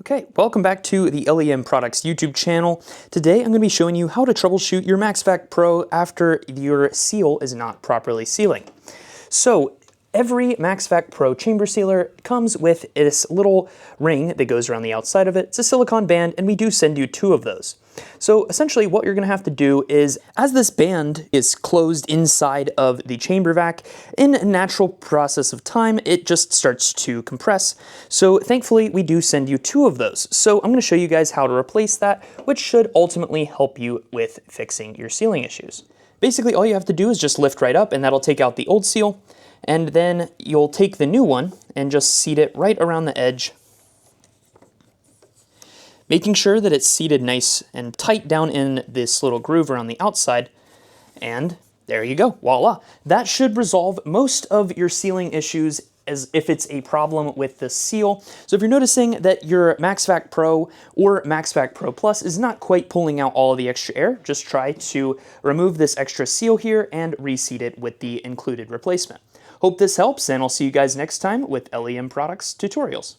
Okay, welcome back to the LEM Products YouTube channel. Today I'm going to be showing you how to troubleshoot your MAXvac Pro after your seal is not properly sealing. So every MAXvac Pro chamber sealer comes with this little ring that goes around the outside of it. It's a silicone band, and we do send you 2 of those. So essentially what you're going to have to do is, as this band is closed inside of the chamber vac, in a natural process of time, it just starts to compress. So thankfully we do send you 2 of those. So I'm going to show you guys how to replace that, which should ultimately help you with fixing your sealing issues. Basically all you have to do is just lift right up, and that'll take out the old seal, and then you'll take the new one and just seat it right around the edge, making sure that it's seated nice and tight down in this little groove around the outside, and there you go, voila. That should resolve most of your sealing issues as if it's a problem with the seal. So if you're noticing that your MAXvac Pro or MAXvac Pro Plus is not quite pulling out all of the extra air, just try to remove this extra seal here and reseat it with the included replacement. Hope this helps, and I'll see you guys next time with LEM Products tutorials.